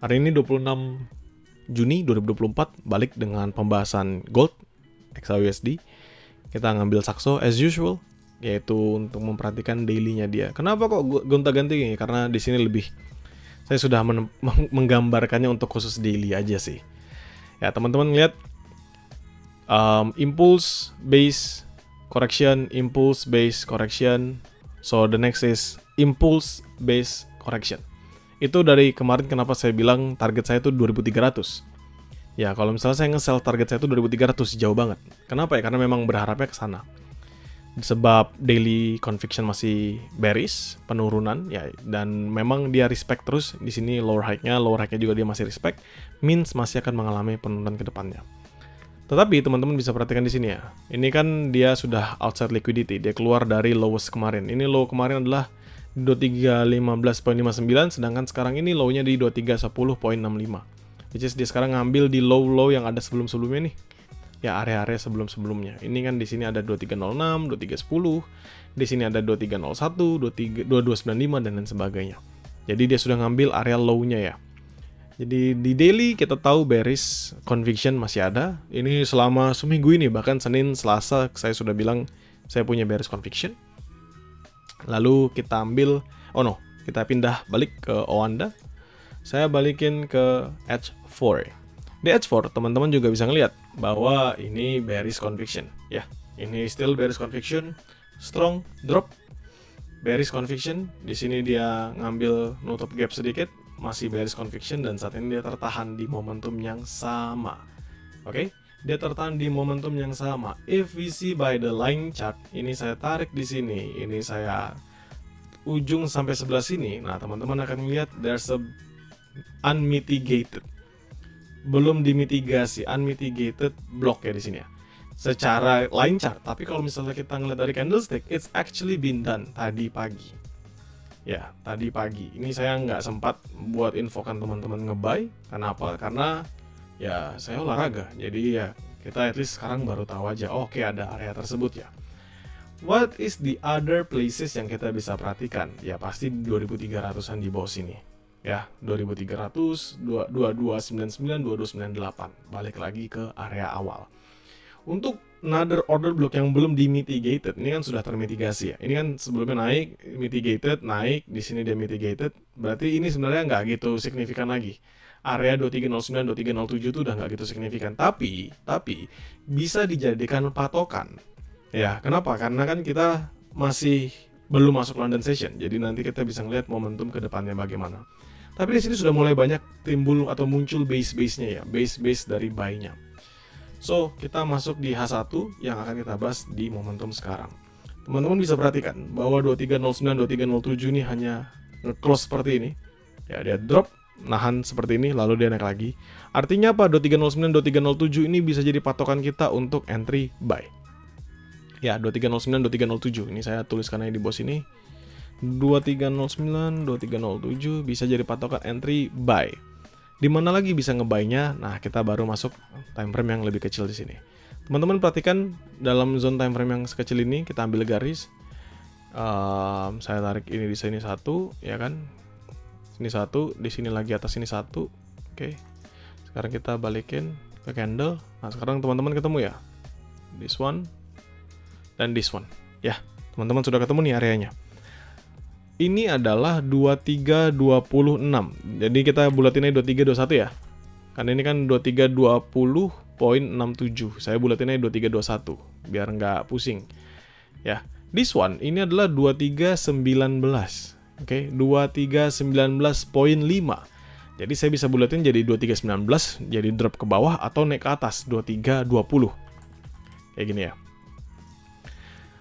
Hari ini 26 Juni 2024, balik dengan pembahasan gold XAUSD. Kita ngambil Saxo as usual, yaitu untuk memperhatikan daily-nya dia. Kenapa kok gonta-ganti ini? Karena di sini lebih saya sudah menggambarkannya untuk khusus daily aja sih. Ya, teman-teman lihat impulse base correction, impulse base correction. So the next is impulse base correction. Itu dari kemarin kenapa saya bilang target saya itu 2300. Ya, kalau misalnya saya nge-sell target saya itu 2300, jauh banget. Kenapa ya? Karena memang berharapnya ke sana. Sebab daily conviction masih bearish, penurunan ya, dan memang dia respect terus di sini lower high-nya juga dia masih respect, means masih akan mengalami penurunan ke depannya. Tetapi teman-teman bisa perhatikan di sini ya. Ini kan dia sudah outside liquidity, dia keluar dari lowest kemarin. Ini low kemarin adalah 2315.59, sedangkan sekarang ini low-nya di 2310.65. Which is dia sekarang ngambil di low-low yang ada sebelum-sebelumnya nih. Ya, area-area sebelum-sebelumnya. Ini kan di sini ada 2306, 2310, di sini ada 2301, 2295 dan lain sebagainya. Jadi dia sudah ngambil area low-nya ya. Jadi di daily kita tahu bearish conviction masih ada. Ini selama seminggu ini, bahkan Senin, Selasa saya sudah bilang saya punya bearish conviction. Lalu kita ambil, kita pindah balik ke Oanda. Saya balikin ke H4. Di H4 teman-teman juga bisa ngelihat bahwa ini bearish conviction ya. Ini still bearish conviction, strong drop, bearish conviction. Di sini dia ngambil nutup gap sedikit, masih bearish conviction, dan saat ini dia tertahan di momentum yang sama. Oke, dia tertahan di momentum yang sama. If we see by the line chart, ini saya tarik di sini, ini saya ujung sampai sebelah sini. Nah, teman-teman akan melihat there's a unmitigated, belum dimitigasi, unmitigated block ya di sini ya. Secara line chart, tapi kalau misalnya kita ngeliat dari candlestick, it's actually been done tadi pagi. Ya, tadi pagi. Ini saya nggak sempat buat infokan teman-teman nge-buy. Kenapa? Karena ya saya olahraga. Jadi ya kita at least sekarang baru tahu aja. Oke, ada area tersebut ya. What is the other places yang kita bisa perhatikan? Ya pasti 2300-an di bawah sini. Ya, 2300, 2299, 2298. Balik lagi ke area awal. Untuk another order block yang belum dimitigated, ini kan sudah termitigasi ya. Ini kan sebelumnya naik, mitigated, naik, di sini dia mitigated. Berarti ini sebenarnya nggak gitu signifikan lagi. Area 2309, 2307 itu udah nggak gitu signifikan. Tapi bisa dijadikan patokan. Ya, kenapa? Karena kan kita masih belum masuk London Session. Jadi nanti kita bisa ngeliat momentum ke depannya bagaimana. Tapi di sini sudah mulai banyak timbul atau muncul base-base-nya ya, base-base dari buy-nya. So, kita masuk di H1 yang akan kita bahas di momentum sekarang. Teman-teman bisa perhatikan bahwa 2309, 2307 ini hanya nge-close seperti ini. Ya, dia drop, nahan seperti ini, lalu dia naik lagi. Artinya apa? 2309, 2307 ini bisa jadi patokan kita untuk entry buy. Ya, 2309, 2307. Ini saya tuliskan aja di bawah sini. 2309, 2307 bisa jadi patokan entry buy. Di mana lagi bisa nge-buy-nya? Nah, kita baru masuk time frame yang lebih kecil di sini. Teman-teman perhatikan dalam zone time frame yang sekecil ini, kita ambil garis. Saya tarik ini di sini satu, ya kan? Sini satu, di sini lagi atas sini satu. Oke. Sekarang kita balikin ke candle. Nah, sekarang teman-teman ketemu ya. This one dan this one. Ya, teman-teman sudah ketemu nih areanya. Ini adalah 2320.6. Jadi kita bulatin aja 2321 ya. Karena ini kan 2320.67. Saya bulatin aja 2321 biar nggak pusing. Ya, this one ini adalah 2319. Oke, 2319.5. Jadi saya bisa bulatin jadi 2319, jadi drop ke bawah atau naik ke atas 2320. Kayak gini ya.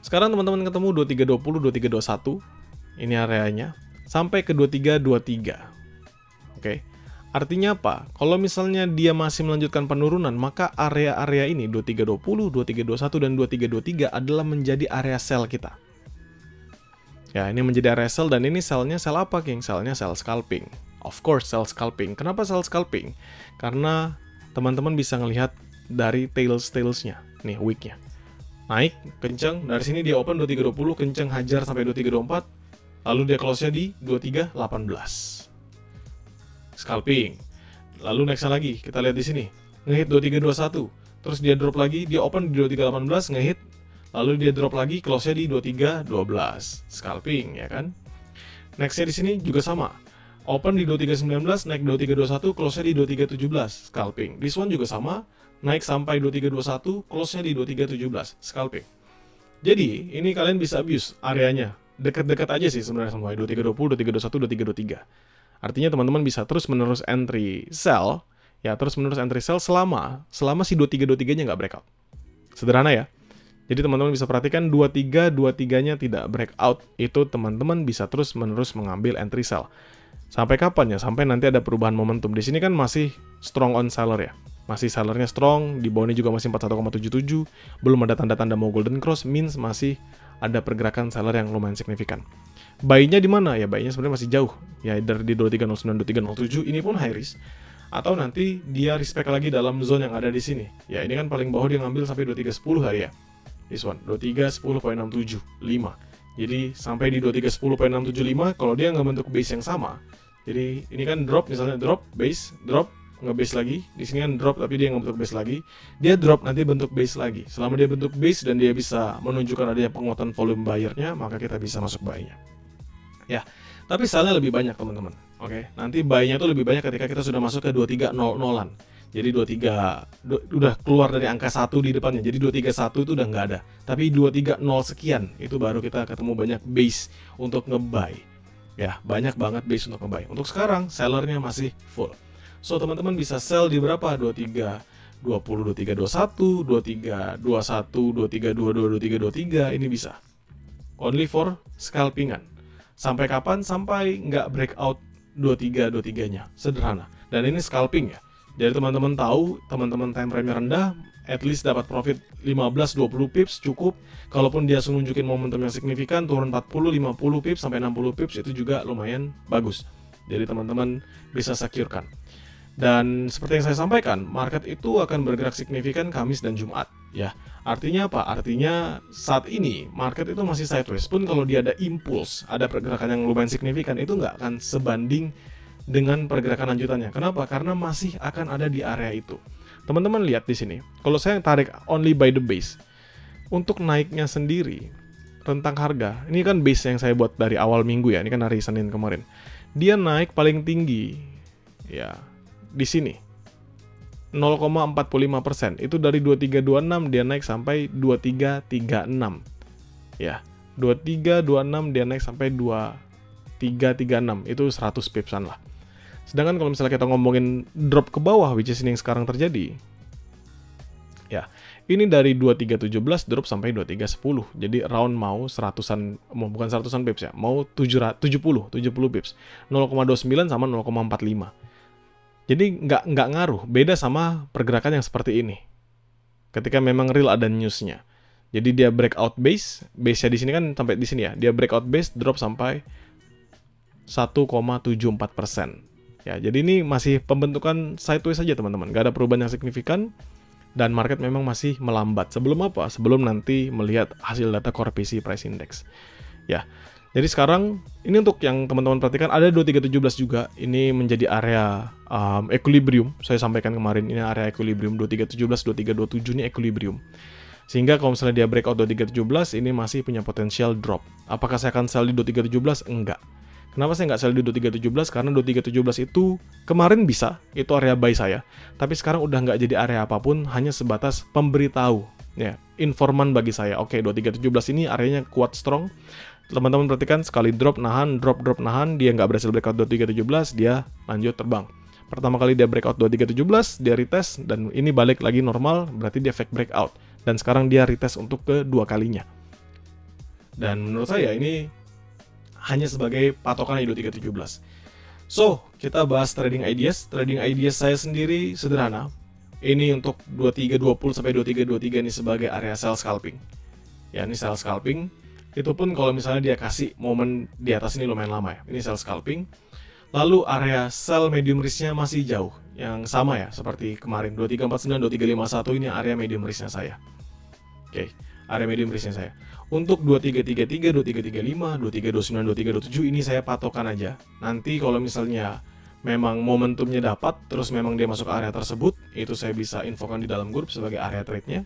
Sekarang teman-teman ketemu 2320, 2321. Ini areanya sampai ke 2323. Oke. Artinya apa? Kalau misalnya dia masih melanjutkan penurunan, maka area-area ini 2320, 2321 dan 2323 adalah menjadi area sell kita. Ya, ini menjadi area sell, dan ini sell-nya sell apa, King? Sell-nya sell scalping. Of course, sell scalping. Kenapa sell scalping? Karena teman-teman bisa ngelihat dari tails-tailsnya. Nih, wick-nya. Naik, kenceng. Dari sini dia open 2320, kenceng hajar sampai 2324. Lalu dia close-nya di 2318. Scalping. Lalu nextnya lagi, kita lihat di sini, ngehit 2321. Terus dia drop lagi, dia open di 2318, ngehit. Lalu dia drop lagi, close-nya di 2312. Scalping, ya kan? Nextnya di sini juga sama. Open di 2319, naik 2321, close-nya di 2317. Scalping. This one juga sama, naik sampai 2321, close-nya di 2317. Scalping. Jadi, ini kalian bisa abuse areanya. Dekat-dekat aja sih sebenarnya semua, 2320, 2321, 2323. Artinya teman-teman bisa terus-menerus entry sell, ya terus-menerus entry sell selama si 2323-nya nggak breakout. Sederhana ya. Jadi teman-teman bisa perhatikan 2323-nya tidak breakout, itu teman-teman bisa terus-menerus mengambil entry sell. Sampai kapan ya? Sampai nanti ada perubahan momentum. Di sini kan masih strong on seller ya. Masih sellernya strong, di bawahnya juga masih 41,77, belum ada tanda-tanda mau golden cross, means masih ada pergerakan seller yang lumayan signifikan. Buy-nya di mana? Ya buy-nya sebenarnya masih jauh. Ya dari di 2309, 2307 ini pun high risk. Atau nanti dia respect lagi dalam zone yang ada di sini. Ya ini kan paling bawah dia ngambil sampai 2310 hari ya. This one 2310.675. Jadi sampai di 2310.675 kalau dia nggak bentuk base yang sama. Jadi ini kan drop, misalnya drop, base, drop, nge-base lagi. Di sini kan drop tapi dia nggak bentuk base lagi. Dia drop nanti bentuk base lagi. Selama dia bentuk base dan dia bisa menunjukkan adanya penguatan volume buyer-nya, maka kita bisa masuk buy-nya. Ya, tapi sell-nya lebih banyak teman-teman. Oke, nanti buy-nya itu lebih banyak ketika kita sudah masuk ke 2300-an. Jadi 23 udah keluar dari angka 1 di depannya. Jadi 231 itu udah nggak ada. Tapi 230 sekian itu baru kita ketemu banyak base untuk nge-buy. Ya, banyak banget base untuk nge-buy. Untuk sekarang sellernya masih full. So teman-teman bisa sell di berapa? 2320, 2321, 2321, 2322, 2323 ini bisa. Only for scalpingan. Sampai kapan? Sampai nggak breakout 2323-nya. Sederhana. Dan ini scalping ya. Jadi teman-teman tahu, teman-teman time frame-nya rendah, at least dapat profit 15-20 pips cukup. Kalaupun dia nunjukin momentum yang signifikan, turun 40-50 pips sampai 60 pips itu juga lumayan bagus. Jadi teman-teman bisa securekan. Dan seperti yang saya sampaikan, market itu akan bergerak signifikan Kamis dan Jumat. Ya, artinya apa? Artinya saat ini market itu masih sideways. Pun kalau dia ada impuls, ada pergerakan yang lumayan signifikan, itu nggak akan sebanding dengan pergerakan lanjutannya. Kenapa? Karena masih akan ada di area itu. Teman-teman lihat di sini. Kalau saya tarik only by the base, untuk naiknya sendiri, rentang harga, ini kan base yang saya buat dari awal minggu ya. Ini kan hari Senin kemarin. Dia naik paling tinggi, ya. Di sini 0,45%. Itu dari 2326 dia naik sampai 2336. Ya, 2326 dia naik sampai 2336. Itu 100 pipsan lah. Sedangkan kalau misalnya kita ngomongin drop ke bawah, which is ini yang sekarang terjadi. Ya, ini dari 2317 drop sampai 2310. Jadi round mau 100-an, bukan 100-an pips ya, mau 70 pips. 0,29 sama 0,45. Jadi nggak ngaruh, beda sama pergerakan yang seperti ini. Ketika memang real ada newsnya. Jadi dia breakout base-nya di sini kan sampai di sini ya. Dia breakout base drop sampai 1,74%. Ya, jadi ini masih pembentukan sideways saja teman-teman. Nggak ada perubahan yang signifikan dan market memang masih melambat. Sebelum apa? Sebelum nanti melihat hasil data core PCE price index. Ya. Jadi sekarang, ini untuk yang teman-teman perhatikan, ada 2317 juga. Ini menjadi area equilibrium. Saya sampaikan kemarin, ini area equilibrium. 2317, 2327 ini equilibrium. Sehingga kalau misalnya dia breakout 2317, ini masih punya potensial drop. Apakah saya akan sell di 2317? Enggak. Kenapa saya nggak sell di 2317? Karena 2317 itu kemarin bisa, itu area buy saya. Tapi sekarang udah nggak jadi area apapun, hanya sebatas pemberitahu. Ya, informan bagi saya. Oke, 2317 ini areanya kuat strong. Teman-teman perhatikan, sekali drop, nahan, drop, nahan, dia nggak berhasil breakout 2317, dia lanjut terbang. Pertama kali dia breakout 2317, dia retest, dan ini balik lagi normal, berarti dia fake breakout. Dan sekarang dia retest untuk kedua kalinya. Dan menurut saya ini hanya sebagai patokan di 2317. So, kita bahas trading ideas. Trading ideas saya sendiri sederhana. Ini untuk 2320 sampai 2323 ini sebagai area sell scalping. Ya, ini sell scalping. Itu pun kalau misalnya dia kasih momen di atas ini lumayan lama ya. Ini sell scalping. Lalu area sell medium risk-nya masih jauh. Yang sama ya, seperti kemarin. 2349, 2351 ini area medium risk-nya saya. Oke, area medium risk-nya saya. Untuk 2333, 2335, 2329, 2327 ini saya patokan aja. Nanti kalau misalnya memang momentumnya dapat, terus memang dia masuk ke area tersebut, itu saya bisa infokan di dalam grup sebagai area trade-nya.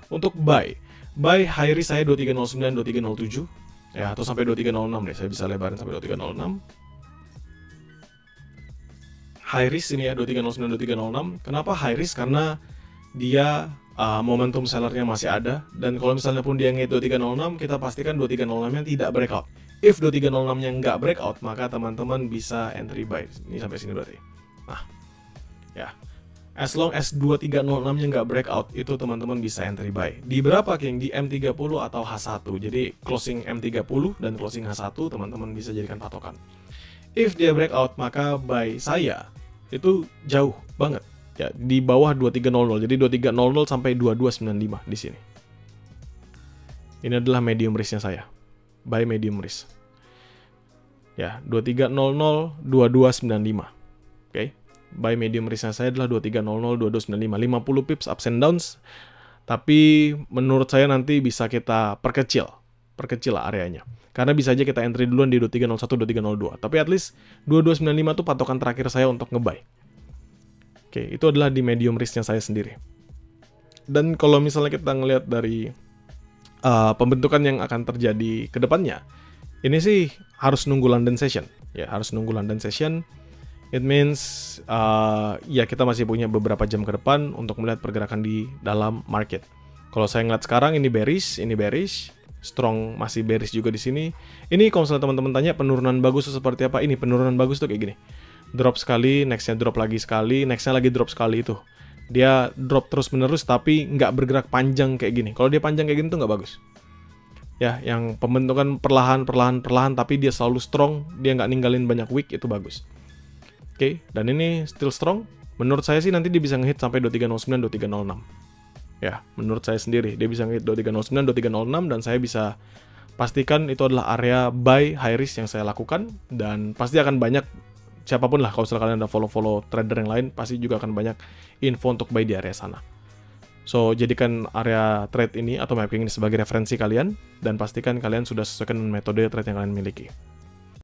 Untuk buy high risk saya 2309, 2307, ya, atau sampai 2306 deh, saya bisa lebarin sampai 2306. High risk ini ya, 2309, 2306. Kenapa high risk? Karena dia momentum sellernya masih ada, dan kalau misalnya pun dia ngehit 2306, kita pastikan 2306-nya tidak breakout. If 2306-nya nggak breakout, maka teman-teman bisa entry buy. Ini sampai sini berarti. Nah, ya. As long as 2306-nya nggak breakout, itu teman-teman bisa entry buy. Di berapa, King? Di M30 atau H1. Jadi, closing M30 dan closing H1, teman-teman bisa jadikan patokan. If dia breakout, maka buy saya itu jauh banget. Ya, di bawah 2300. Jadi 2300 sampai 2295 di sini. Ini adalah medium risk-nya saya. Buy medium risk. Ya, 2300, 2295. Oke. Buy medium risk-nya saya adalah 2300, 2295. 50 pips ups and downs. Tapi menurut saya nanti bisa kita perkecil lah areanya. Karena bisa aja kita entry duluan di 2301, 2302. Tapi at least 2295 itu patokan terakhir saya untuk nge-buy. Oke, itu adalah di medium risk-nya saya sendiri. Dan kalau misalnya kita ngelihat dari pembentukan yang akan terjadi ke depannya, ini sih harus nunggu London Session. Ya, harus nunggu London Session. It means ya kita masih punya beberapa jam ke depan untuk melihat pergerakan di dalam market. Kalau saya ngeliat sekarang ini bearish, strong masih bearish juga di sini. Ini kalau misalnya teman-teman tanya penurunan bagus itu seperti apa? Ini penurunan bagus tuh kayak gini. Drop sekali, nextnya drop lagi sekali, nextnya lagi drop sekali itu. Dia drop terus-menerus tapi nggak bergerak panjang kayak gini. Kalau dia panjang kayak gini tuh nggak bagus. Ya, yang pembentukan perlahan tapi dia selalu strong, dia nggak ninggalin banyak wick, itu bagus. Oke, dan ini still strong. Menurut saya sih nanti dia bisa ngehit sampai 2309, 2306. Ya, menurut saya sendiri dia bisa ngehit 2309, 2306, dan saya bisa pastikan itu adalah area buy high risk yang saya lakukan, dan pasti akan banyak siapapun lah, kalau misalnya kalian ada follow trader yang lain, pasti juga akan banyak info untuk buy di area sana. So, jadikan area trade ini atau mapping ini sebagai referensi kalian, dan pastikan kalian sudah sesuaikan metode trade yang kalian miliki.